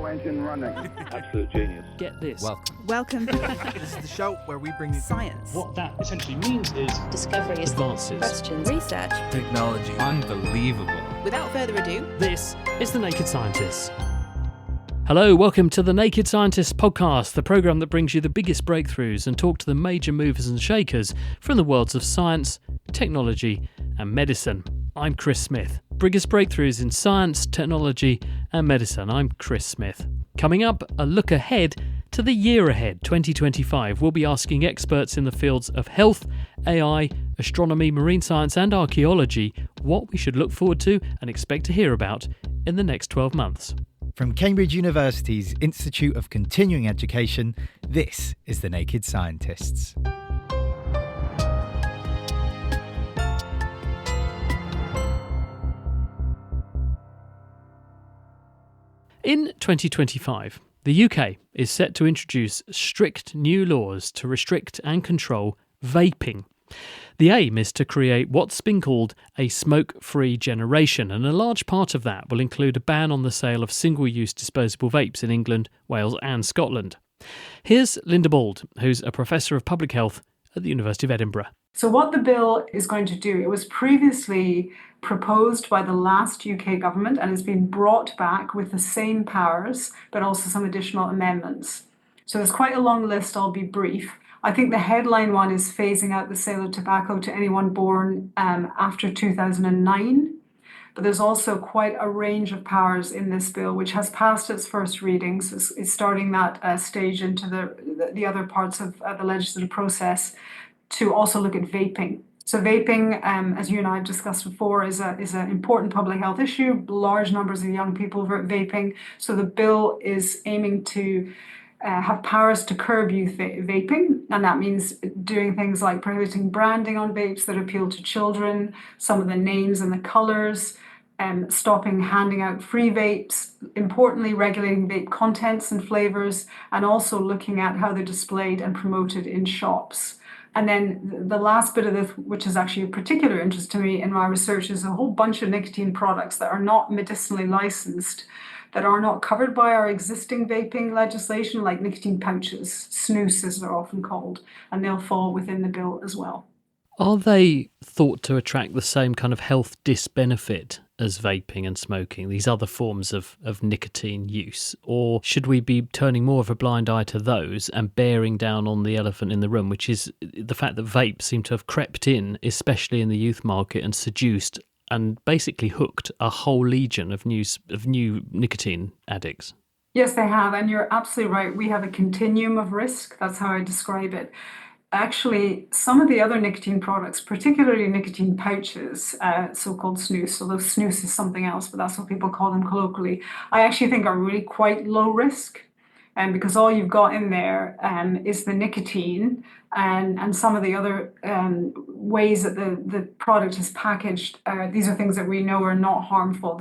turbo engine running. Absolute genius. Get this. Welcome. This is the show where we bring you Science. What that essentially means is discoveries, Advances. Questions. Research. technology. Unbelievable. Without further ado, This is The Naked Scientists. Hello, welcome to The Naked Scientists podcast, the programme that brings you the biggest breakthroughs and talk to the major movers and shakers from the worlds of science, technology and medicine. I'm Chris Smith. Biggest breakthroughs in science, technology and medicine. I'm Chris Smith. Coming up, a look ahead to the year ahead, 2025. We'll be asking experts in the fields of health, AI, astronomy, marine science and archaeology what we should look forward to and expect to hear about in the next 12 months. From Cambridge University's Institute of Continuing Education, this is The Naked Scientists. In 2025, the UK is set to introduce strict new laws to restrict and control vaping. The aim is to create what's been called a smoke-free generation, and a large part of that will include a ban on the sale of single-use disposable vapes in England, Wales and Scotland. Here's Linda Bald, who's a Professor of Public Health at the University of Edinburgh. So what the bill is going to do, it was previously proposed by the last UK government and has been brought back with the same powers, but also some additional amendments. So there's quite a long list, I'll be brief. I think the headline one is phasing out the sale of tobacco to anyone born after 2009. But there's also quite a range of powers in this bill, which has passed its first readings. It's starting that stage into the other parts of the legislative process to also look at vaping. So vaping, as you and I have discussed before, is an important public health issue. Large numbers of young people vaping. So the bill is aiming to have powers to curb youth vaping, and that means doing things like prohibiting branding on vapes that appeal to children, some of the names and the colours, stopping handing out free vapes, importantly regulating vape contents and flavours, and also looking at how they're displayed and promoted in shops. And then the last bit of this, which is actually of particular interest to me in my research, is a whole bunch of nicotine products that are not medicinally licensed, that are not covered by our existing vaping legislation, like nicotine pouches, snus as they're often called, and they'll fall within the bill as well. Are they thought to attract the same kind of health disbenefit as vaping and smoking, these other forms of nicotine use? Or should we be turning more of a blind eye to those and bearing down on the elephant in the room, which is the fact that vapes seem to have crept in, especially in the youth market, and seduced and basically hooked a whole legion of new nicotine addicts? Yes, they have, and you're absolutely right. We have a continuum of risk. That's how I describe it. Actually, some of the other nicotine products, particularly nicotine pouches, so-called snus, although snus is something else, but that's what people call them colloquially, I actually think are really quite low risk. Because all you've got in there is the nicotine and some of the other ways that the product is packaged. These are things that we know are not harmful.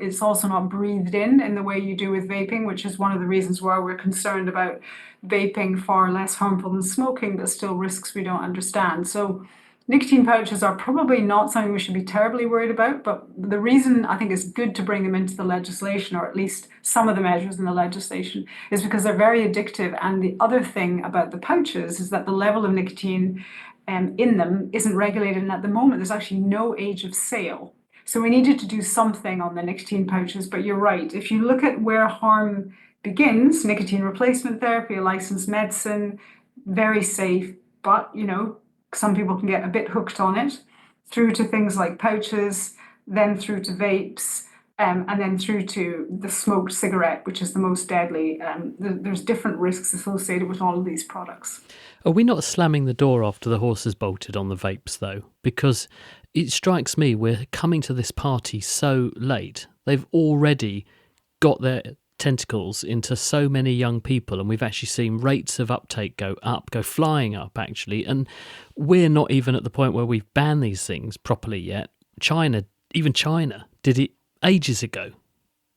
It's also not breathed in the way you do with vaping, which is one of the reasons why we're concerned about vaping far less harmful than smoking, but still risks we don't understand. So nicotine pouches are probably not something we should be terribly worried about, but the reason I think it's good to bring them into the legislation, or at least some of the measures in the legislation, is because they're very addictive. And the other thing about the pouches is that the level of nicotine in them isn't regulated. And at the moment, there's actually no age of sale. So we needed to do something on the nicotine pouches. But you're right. If you look at where harm begins, nicotine replacement therapy, a licensed medicine, very safe, but, some people can get a bit hooked on it, through to things like pouches, then through to vapes, and then through to the smoked cigarette, which is the most deadly. There's different risks associated with all of these products. Are we not slamming the door after the horse has bolted on the vapes, though? Because it strikes me we're coming to this party so late. They've already got their tentacles into so many young people, and we've actually seen rates of uptake go flying up, actually, and we're not even at the point where we've banned these things properly yet. Even China did it ages ago.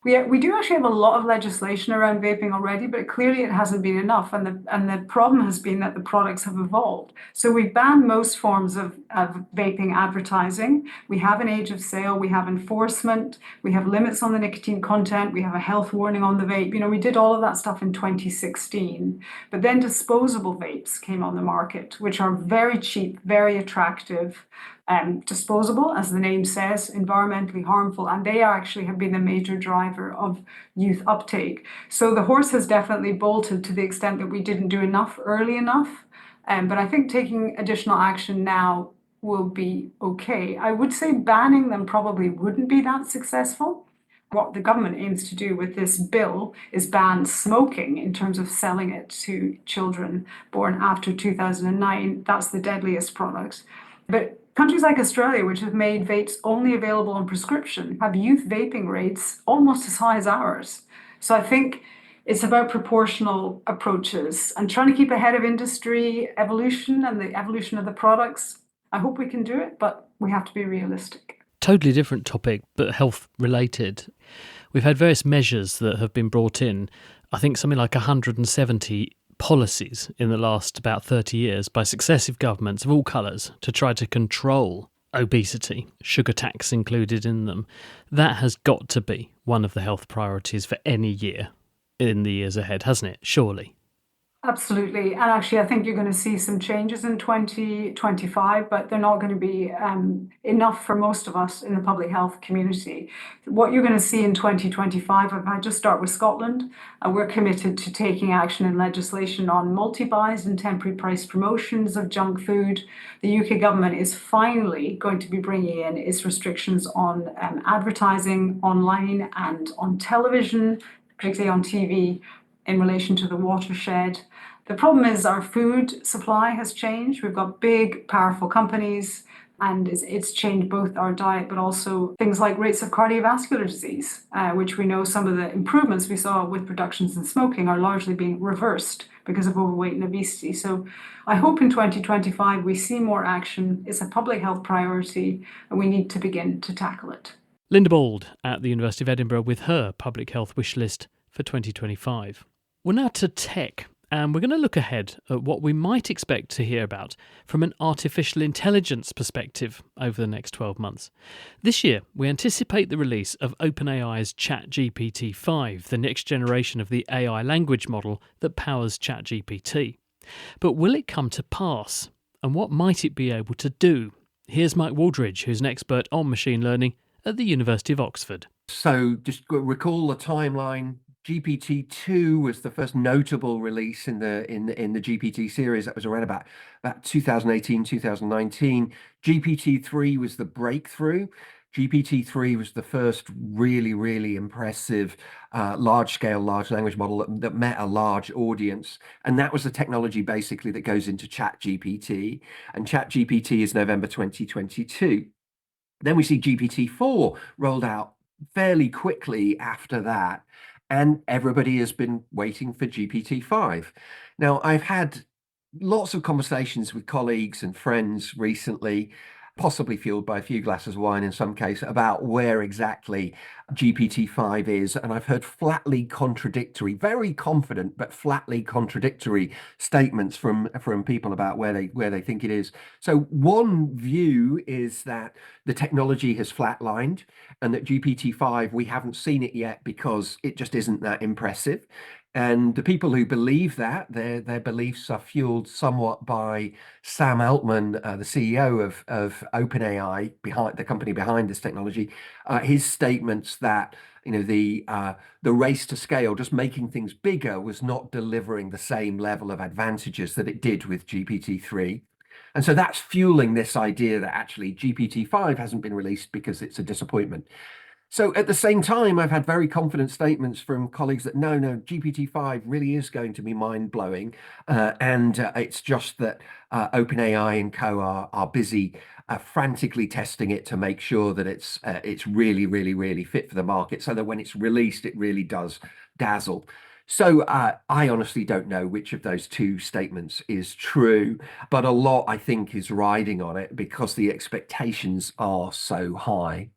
We do actually have a lot of legislation around vaping already, but clearly it hasn't been enough. And the problem has been that the products have evolved. So we've banned most forms of vaping advertising. We have an age of sale, we have enforcement, we have limits on the nicotine content, we have a health warning on the vape. We did all of that stuff in 2016. But then disposable vapes came on the market, which are very cheap, very attractive. Disposable, as the name says, environmentally harmful, and they actually have been the major driver of youth uptake. So the horse has definitely bolted to the extent that we didn't do enough early enough. But I think taking additional action now will be okay. I would say banning them probably wouldn't be that successful. What the government aims to do with this bill is ban smoking in terms of selling it to children born after 2009. That's the deadliest product. But countries like Australia, which have made vapes only available on prescription, have youth vaping rates almost as high as ours. So I think it's about proportional approaches and trying to keep ahead of industry evolution and the evolution of the products. I hope we can do it, but we have to be realistic. Totally different topic, but health related. We've had various measures that have been brought in. I think something like 170 policies in the last about 30 years by successive governments of all colours to try to control obesity, sugar tax included in them. That has got to be one of the health priorities for any year in the years ahead, hasn't it? Surely. Absolutely. And actually, I think you're going to see some changes in 2025, but they're not going to be enough for most of us in the public health community. What you're going to see in 2025, if I just start with Scotland, we're committed to taking action in legislation on multi-buys and temporary price promotions of junk food. The UK government is finally going to be bringing in its restrictions on advertising online and on television, particularly on TV, in relation to the watershed. The problem is our food supply has changed. We've got big, powerful companies, and it's changed both our diet, but also things like rates of cardiovascular disease, which we know some of the improvements we saw with reductions in smoking are largely being reversed because of overweight and obesity. So I hope in 2025 we see more action. It's a public health priority, and we need to begin to tackle it. Linda Bald at the University of Edinburgh with her public health wish list for 2025. We're now to tech, and we're going to look ahead at what we might expect to hear about from an artificial intelligence perspective over the next 12 months. This year, we anticipate the release of OpenAI's ChatGPT-5, the next generation of the AI language model that powers ChatGPT. But will it come to pass? And what might it be able to do? Here's Mike Waldridge, who's an expert on machine learning at the University of Oxford. So just recall the timeline. GPT-2 was the first notable release in the GPT series. That was around about 2018, 2019. GPT-3 was the breakthrough. GPT-3 was the first really, really impressive large-scale large language model that met a large audience. And that was the technology basically that goes into ChatGPT. And ChatGPT is November 2022. Then we see GPT-4 rolled out fairly quickly after that. And everybody has been waiting for GPT-5. Now, I've had lots of conversations with colleagues and friends recently, possibly fueled by a few glasses of wine in some case, about where exactly GPT-5 is. And I've heard flatly contradictory, very confident, but flatly contradictory statements from people about where they think it is. So one view is that the technology has flatlined and that GPT-5, we haven't seen it yet because it just isn't that impressive. And the people who believe that, their beliefs are fueled somewhat by Sam Altman, the CEO of OpenAI, behind the company behind this technology. His statements that the race to scale, just making things bigger, was not delivering the same level of advantages that it did with GPT-3. And so that's fueling this idea that actually GPT-5 hasn't been released because it's a disappointment. So at the same time, I've had very confident statements from colleagues that no, GPT-5 really is going to be mind-blowing. And it's just that OpenAI and co are busy frantically testing it to make sure that it's really, really, really fit for the market so that when it's released, it really does dazzle. So I honestly don't know which of those two statements is true, but a lot, I think, is riding on it because the expectations are so high.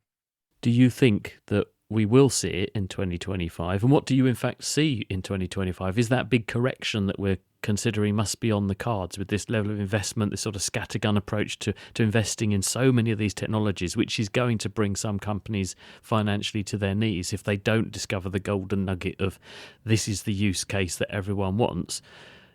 Do you think that we will see it in 2025? And what do you in fact see in 2025? Is that big correction that we're considering must be on the cards with this level of investment, this sort of scattergun approach to investing in so many of these technologies, which is going to bring some companies financially to their knees if they don't discover the golden nugget of this is the use case that everyone wants?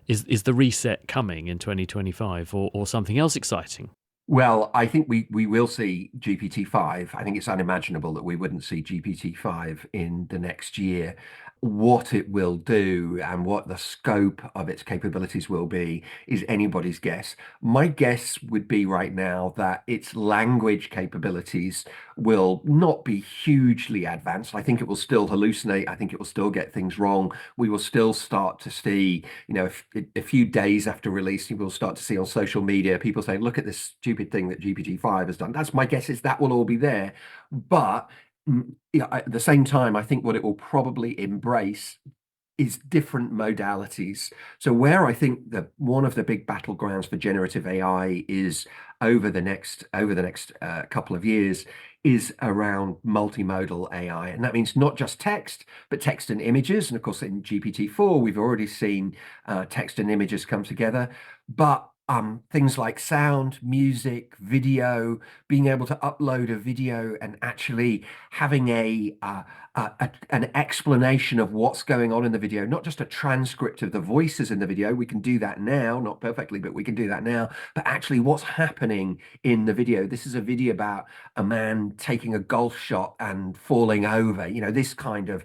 Is the reset coming in 2025 or something else exciting? Well, I think we will see GPT-5. I think it's unimaginable that we wouldn't see GPT-5 in the next year. What it will do and what the scope of its capabilities will be is anybody's guess. My guess would be right now that its language capabilities will not be hugely advanced. I think it will still hallucinate. I think it will still get things wrong. We will still start to see, a few days after release, you will start to see on social media people saying, look at this stupid thing that GPT-5 has done. That's my guess, is that will all be there. But at the same time, I think what it will probably embrace is different modalities. So where I think that one of the big battlegrounds for generative AI is over the next couple of years is around multimodal AI. And that means not just text, but text and images. And of course, in GPT-4, we've already seen text and images come together. But things like sound, music, video, being able to upload a video and actually having an explanation of what's going on in the video, not just a transcript of the voices in the video. We can do that now, not perfectly, but we can do that now. But actually what's happening in the video. This is a video about a man taking a golf shot and falling over, this kind of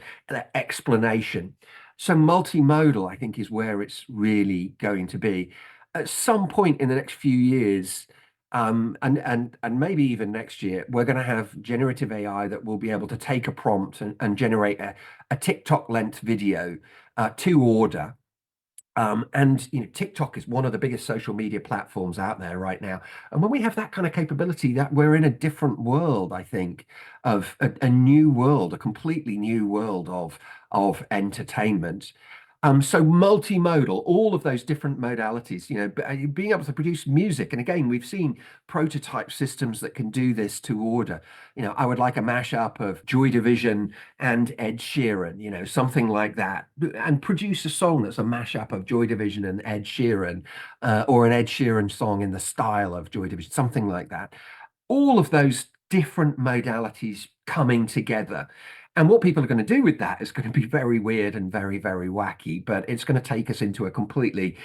explanation. So multimodal, I think, is where it's really going to be. At some point in the next few years, and maybe even next year, we're going to have generative AI that will be able to take a prompt and generate a TikTok length video to order. TikTok is one of the biggest social media platforms out there right now. And when we have that kind of capability, that we're in a different world, I think, of a new world, a completely new world of entertainment. So multimodal, all of those different modalities, being able to produce music. And again, we've seen prototype systems that can do this to order. I would like a mashup of Joy Division and Ed Sheeran, something like that, and produce a song that's a mashup of Joy Division and Ed Sheeran, or an Ed Sheeran song in the style of Joy Division, something like that. All of those different modalities coming together. And what people are going to do with that is going to be very weird and very, very wacky, but it's going to take us into a completely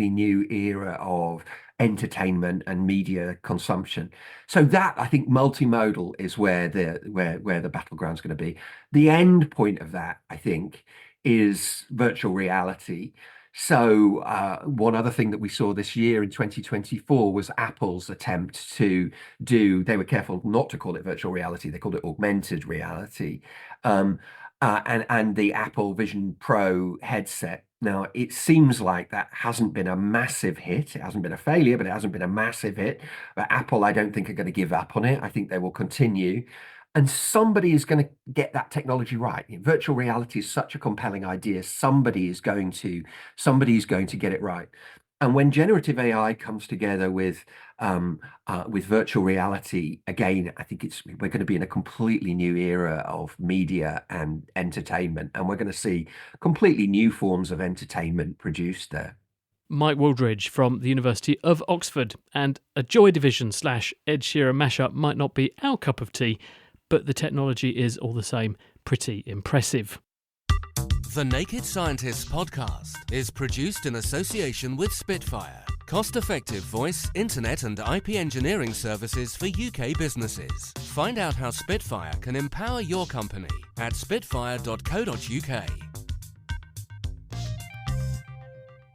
new era of entertainment and media consumption. So that, I think, multimodal is where the battleground's going to be. The end point of that, I think, is virtual reality. So one other thing that we saw this year in 2024 was Apple's attempt to they were careful not to call it virtual reality, they called it augmented reality, and the Apple Vision Pro headset. Now, it seems like that hasn't been a massive hit. It hasn't been a failure, but it hasn't been a massive hit. But Apple, I don't think, are going to give up on it. I think they will continue. And somebody is going to get that technology right. Virtual reality is such a compelling idea. Somebody is going to get it right. And when generative AI comes together with virtual reality, again, I think we're going to be in a completely new era of media and entertainment, and we're going to see completely new forms of entertainment produced there. Mike Wooldridge from the University of Oxford. And a Joy Division / Ed Sheeran mashup might not be our cup of tea, but the technology is all the same pretty impressive. The Naked Scientists podcast is produced in association with Spitfire, cost-effective voice, internet and IP engineering services for UK businesses. Find out how Spitfire can empower your company at spitfire.co.uk.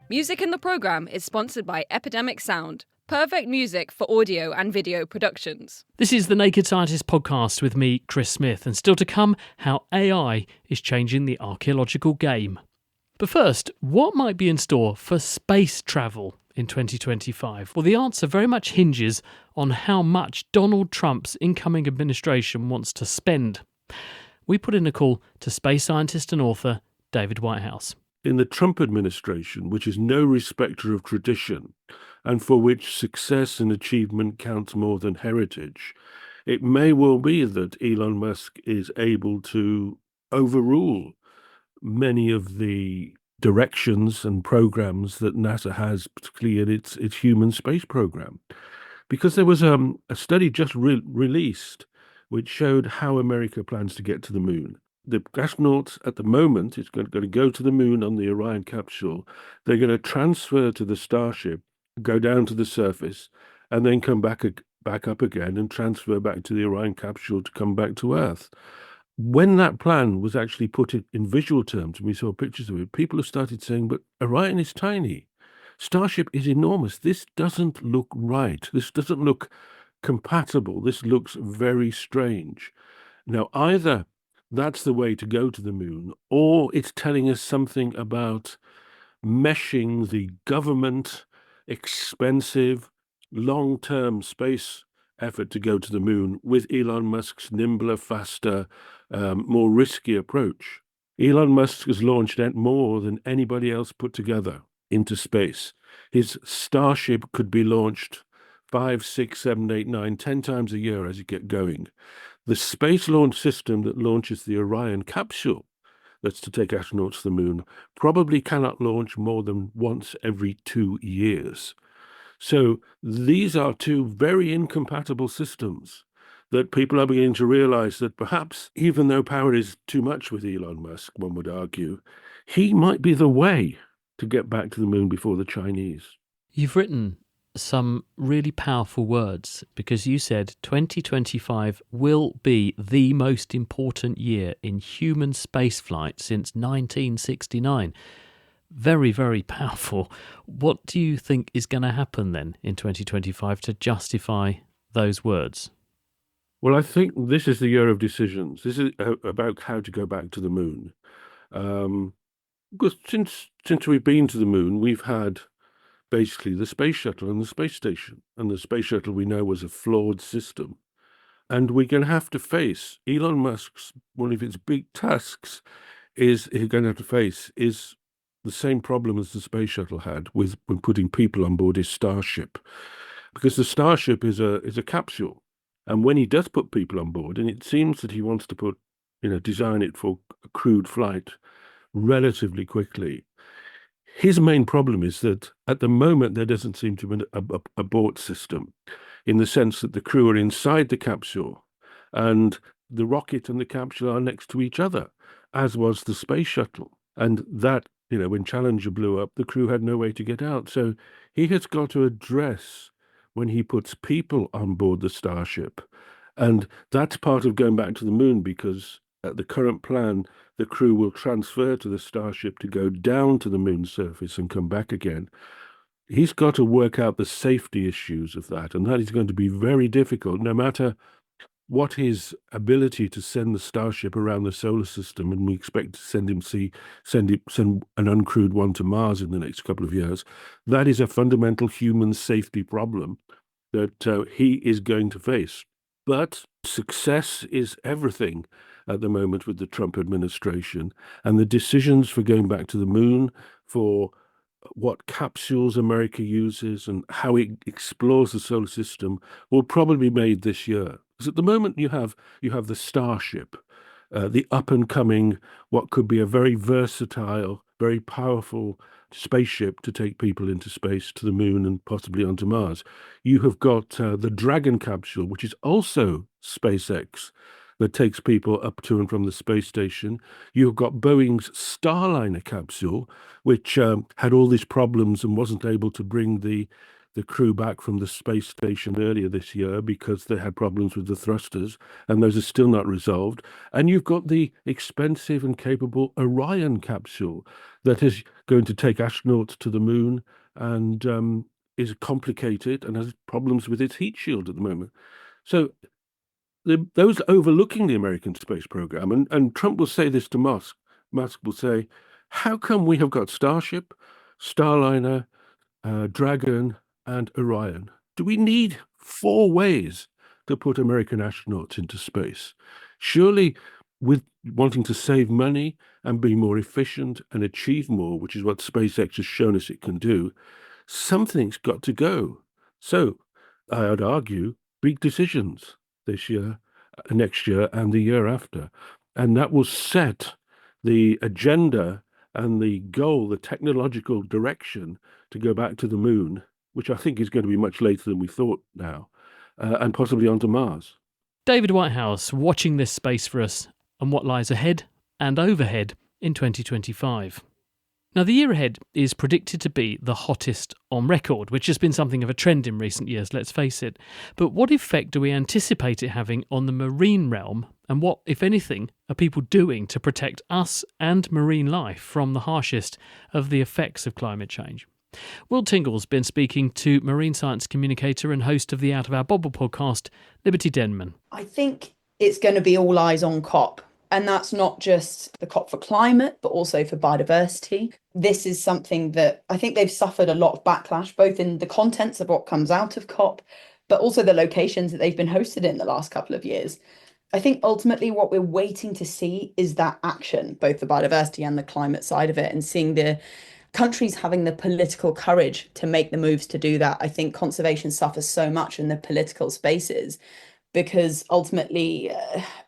Music in the programme is sponsored by Epidemic Sound. Perfect music for audio and video productions. This is the Naked Scientist podcast with me, Chris Smith, and still to come, how AI is changing the archaeological game. But first, what might be in store for space travel in 2025? Well, the answer very much hinges on how much Donald Trump's incoming administration wants to spend. We put in a call to space scientist and author David Whitehouse. In the Trump administration, which is no respecter of tradition, and for which success and achievement counts more than heritage, it may well be that Elon Musk is able to overrule many of the directions and programs that NASA has, particularly in its human space program. Because there was a study just released which showed how America plans to get to the moon. The astronauts at the moment is going to go to the moon on the Orion capsule. They're going to transfer to the Starship, go down to the surface, and then come back up again and transfer back to the Orion capsule to come back to Earth. When that plan was actually put in visual terms, and we saw pictures of it, people have started saying, but Orion is tiny. Starship is enormous. This doesn't look right. This doesn't look compatible. This looks very strange. Now, either that's the way to go to the moon, or it's telling us something about meshing the government, expensive, long-term space effort to go to the moon with Elon Musk's nimbler, faster, more risky approach. Elon Musk has launched more than anybody else put together into space. His Starship could be launched 5, 6, 7, 8, 9, 10 times a year as you get going. The Space Launch System that launches the Orion capsule, that's to take astronauts to the moon, probably cannot launch more than once every 2 years. So these are two very incompatible systems that people are beginning to realize that perhaps, even though power is too much with Elon Musk, one would argue, he might be the way to get back to the moon before the Chinese. You've written some really powerful words because you said 2025 will be the most important year in human spaceflight since 1969. Very, very powerful. What do you think is going to happen then in 2025 to justify those words? Well, I think this is the year of decisions. This is about how to go back to the moon. Because since we've been to the moon, we've had basically the space shuttle and the space station. And the space shuttle we know was a flawed system. And we're going to have to face Elon Musk's, one of his big tasks is he's going to have to face is the same problem as the space shuttle had with when putting people on board his Starship. Because the Starship is a capsule. And when he does put people on board, and it seems that he wants to design it for a crewed flight relatively quickly, his main problem is that at the moment there doesn't seem to be an abort system, in the sense that the crew are inside the capsule and the rocket and the capsule are next to each other, as was the space shuttle. And that, when Challenger blew up, the crew had no way to get out. So he has got to address when he puts people on board the Starship. And that's part of going back to the moon, because at the current plan, the crew will transfer to the Starship to go down to the moon's surface and come back again. He's got to work out the safety issues of that, and that is going to be very difficult, no matter what his ability to send the Starship around the solar system, and we expect to send an uncrewed one to Mars in the next couple of years. That is a fundamental human safety problem that he is going to face. But success is everything at the moment with the Trump administration, and the decisions for going back to the moon, for what capsules America uses and how it explores the solar system will probably be made this year. Because at the moment you have the Starship, the up-and-coming, what could be a very versatile, very powerful spaceship to take people into space, to the moon and possibly onto Mars. You have got the Dragon capsule, which is also SpaceX, that takes people up to and from the space station. You've got Boeing's Starliner capsule, which had all these problems and wasn't able to bring the crew back from the space station earlier this year because they had problems with the thrusters, and those are still not resolved. And you've got the expensive and capable Orion capsule that is going to take astronauts to the moon and is complicated and has problems with its heat shield at the moment. So those overlooking the American space program, and Trump will say this to Musk. Musk will say, how come we have got Starship, Starliner, Dragon, and Orion? Do we need 4 ways to put American astronauts into space? Surely, with wanting to save money and be more efficient and achieve more, which is what SpaceX has shown us it can do, something's got to go. So, I'd argue, big decisions. this year, next year, and the year after. And that will set the agenda and the goal, the technological direction to go back to the moon, which I think is going to be much later than we thought now, and possibly onto Mars. David Whitehouse watching this space for us and what lies ahead and overhead in 2025. Now, the year ahead is predicted to be the hottest on record, which has been something of a trend in recent years, let's face it. But what effect do we anticipate it having on the marine realm, and what, if anything, are people doing to protect us and marine life from the harshest of the effects of climate change? Will Tingle's been speaking to marine science communicator and host of the Out of Our Bubble podcast, Liberty Denman. I think it's going to be all eyes on COP. And that's not just the COP for climate, but also for biodiversity. This is something that I think they've suffered a lot of backlash, both in the contents of what comes out of COP, but also the locations that they've been hosted in the last couple of years. I think ultimately what we're waiting to see is that action, both the biodiversity and the climate side of it, and seeing the countries having the political courage to make the moves to do that. I think conservation suffers so much in the political spaces because ultimately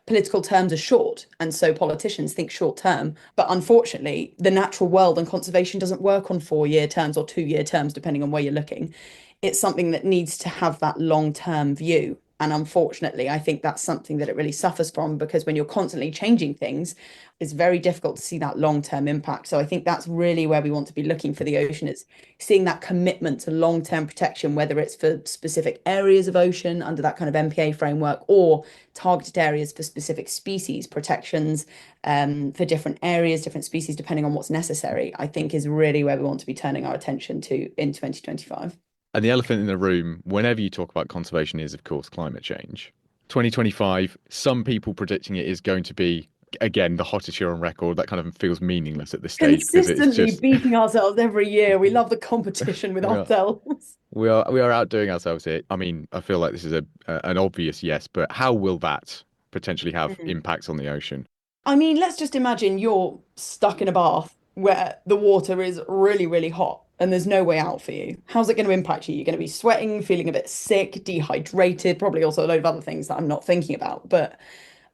political terms are short, and so politicians think short term. But unfortunately, the natural world and conservation doesn't work on 4-year terms or 2-year terms, depending on where you're looking. It's something that needs to have that long-term view. And unfortunately, I think that's something that it really suffers from, because when you're constantly changing things, it's very difficult to see that long-term impact. So I think that's really where we want to be looking for the ocean. It's seeing that commitment to long-term protection, whether it's for specific areas of ocean under that kind of MPA framework, or targeted areas for specific species protections, for different areas, different species, depending on what's necessary, I think is really where we want to be turning our attention to in 2025. And the elephant in the room, whenever you talk about conservation, is, of course, climate change. 2025, some people predicting it is going to be, again, the hottest year on record. That kind of feels meaningless at this stage. Consistently beating ourselves every year. We love the competition with ourselves. We are outdoing ourselves here. I mean, I feel like this is an obvious yes, but how will that potentially have impacts on the ocean? I mean, let's just imagine you're stuck in a bath where the water is really, really hot and there's no way out for you. How's it going to impact you? You're going to be sweating, feeling a bit sick, dehydrated, probably also a load of other things that I'm not thinking about. But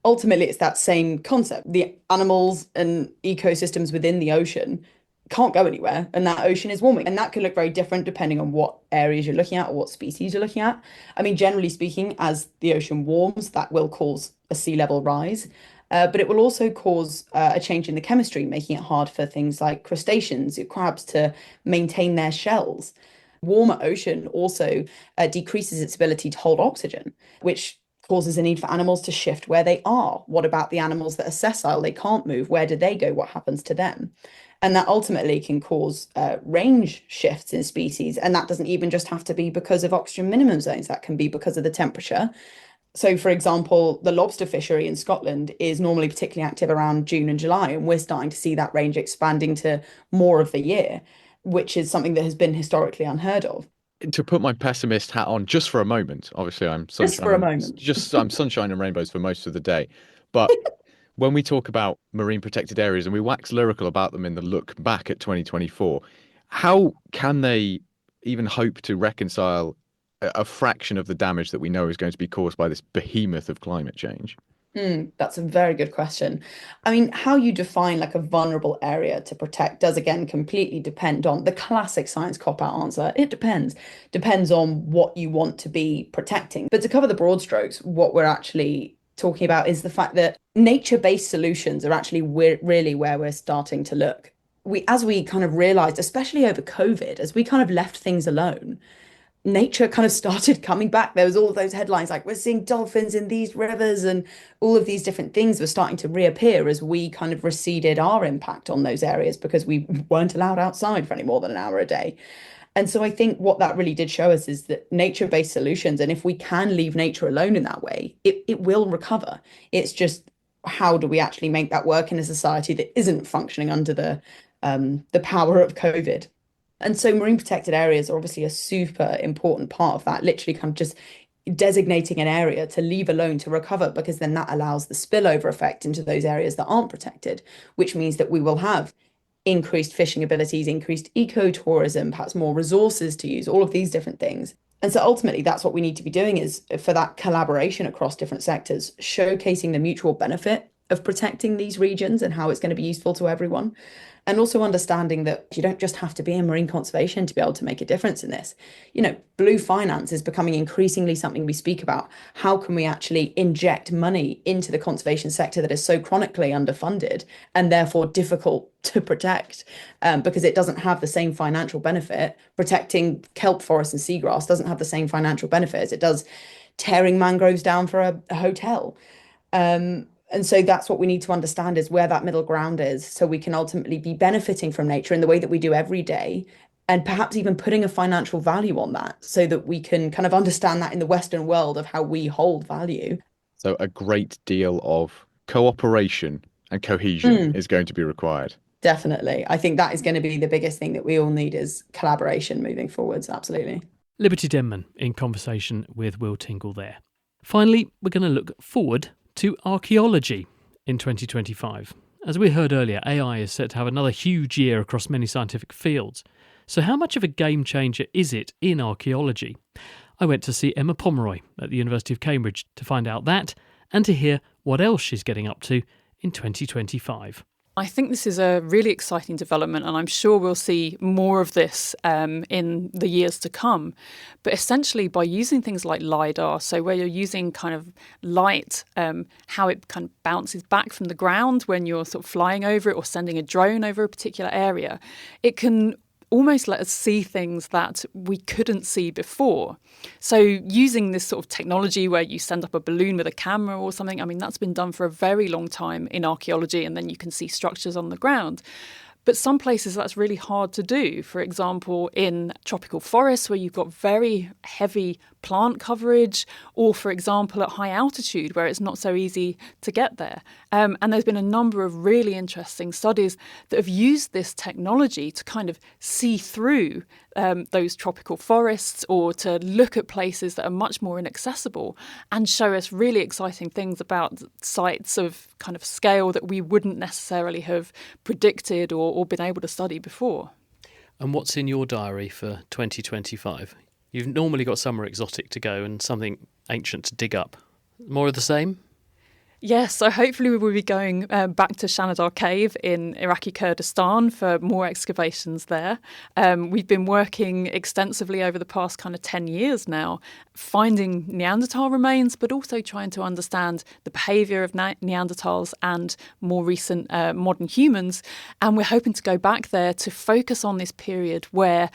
ultimately, it's that same concept. The animals and ecosystems within the ocean can't go anywhere, and that ocean is warming. And that can look very different depending on what areas you're looking at or what species you're looking at. I mean, generally speaking, as the ocean warms, that will cause a sea level rise. But it will also cause a change in the chemistry, making it hard for things like crustaceans, crabs, to maintain their shells. Warmer ocean also decreases its ability to hold oxygen, which causes a need for animals to shift where they are. What about the animals that are sessile? They can't move. Where do they go? What happens to them? And that ultimately can cause range shifts in species. And that doesn't even just have to be because of oxygen minimum zones. That can be because of the temperature. So, for example, the lobster fishery in Scotland is normally particularly active around June and July, and we're starting to see that range expanding to more of the year, which is something that has been historically unheard of. To put my pessimist hat on just for a moment, obviously I'm sunshine. Just for a moment. I'm sunshine and rainbows for most of the day. But when we talk about marine protected areas and we wax lyrical about them in the look back at 2024, how can they even hope to reconcile a fraction of the damage that we know is going to be caused by this behemoth of climate change? That's a very good question. I mean, how you define like a vulnerable area to protect does, again, completely depend on the classic science cop-out answer. It depends. Depends on what you want to be protecting. But to cover the broad strokes, what we're actually talking about is the fact that nature-based solutions are actually really where we're starting to look. As we kind of realized, especially over COVID, as we kind of left things alone, nature kind of started coming back. There was all of those headlines like, we're seeing dolphins in these rivers, and all of these different things were starting to reappear as we kind of receded our impact on those areas because we weren't allowed outside for any more than an hour a day. And so I think what that really did show us is that nature-based solutions, and if we can leave nature alone in that way, it will recover. It's just, how do we actually make that work in a society that isn't functioning under the power of COVID? And so marine protected areas are obviously a super important part of that, literally kind of just designating an area to leave alone to recover, because then that allows the spillover effect into those areas that aren't protected, which means that we will have increased fishing abilities, increased ecotourism, perhaps more resources to use, all of these different things. And so ultimately, that's what we need to be doing, is for that collaboration across different sectors, showcasing the mutual benefit of protecting these regions and how it's going to be useful to everyone. And also understanding that you don't just have to be in marine conservation to be able to make a difference in this. Blue finance is becoming increasingly something we speak about. How can we actually inject money into the conservation sector that is so chronically underfunded and therefore difficult to protect, because it doesn't have the same financial benefit. Protecting kelp forests and seagrass doesn't have the same financial benefit as it does tearing mangroves down for a hotel. And so that's what we need to understand, is where that middle ground is, so we can ultimately be benefiting from nature in the way that we do every day, and perhaps even putting a financial value on that, so that we can kind of understand that in the Western world of how we hold value. So a great deal of cooperation and cohesion is going to be required. Definitely. I think that is going to be the biggest thing that we all need, is collaboration moving forwards. Absolutely. Liberty Denman in conversation with Will Tingle there. Finally, we're going to look forward to archaeology in 2025. As we heard earlier, AI is set to have another huge year across many scientific fields. So how much of a game changer is it in archaeology? I went to see Emma Pomeroy at the University of Cambridge to find out that, and to hear what else she's getting up to in 2025. I think this is a really exciting development, and I'm sure we'll see more of this in the years to come. But essentially, by using things like LiDAR, so where you're using kind of light, how it kind of bounces back from the ground when you're sort of flying over it or sending a drone over a particular area, it can almost let us see things that we couldn't see before. So using this sort of technology where you send up a balloon with a camera or something, I mean, that's been done for a very long time in archaeology, and then you can see structures on the ground. But some places that's really hard to do. For example, in tropical forests where you've got very heavy plant coverage, or for example, at high altitude where it's not so easy to get there. And there's been a number of really interesting studies that have used this technology to kind of see through those tropical forests, or to look at places that are much more inaccessible and show us really exciting things about sites of kind of scale that we wouldn't necessarily have predicted or been able to study before. And what's in your diary for 2025? You've normally got somewhere exotic to go and something ancient to dig up. More of the same? Yes, so hopefully we will be going back to Shanidar Cave in Iraqi Kurdistan for more excavations there. We've been working extensively over the past kind of 10 years now, finding Neanderthal remains, but also trying to understand the behaviour of Neanderthals and more recent modern humans. And we're hoping to go back there to focus on this period where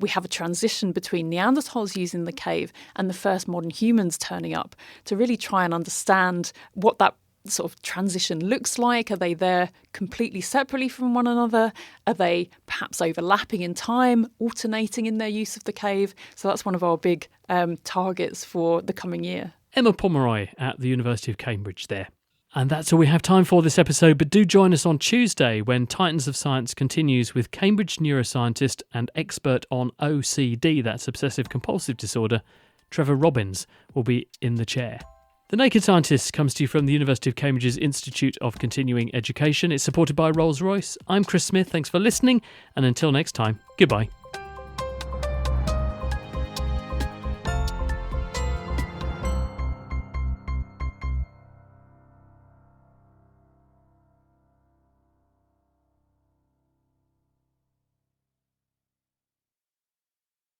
we have a transition between Neanderthals using the cave and the first modern humans turning up, to really try and understand what that sort of transition looks like. Are they there completely separately from one another? Are they perhaps overlapping in time, alternating in their use of the cave? So that's one of our big targets for the coming year. Emma Pomeroy at the University of Cambridge there. And that's all we have time for this episode, but do join us on Tuesday when Titans of Science continues with Cambridge neuroscientist and expert on OCD, that's obsessive compulsive disorder, Trevor Robbins, will be in the chair. The Naked Scientists comes to you from the University of Cambridge's Institute of Continuing Education. It's supported by Rolls-Royce. I'm Chris Smith. Thanks for listening. And until next time, goodbye.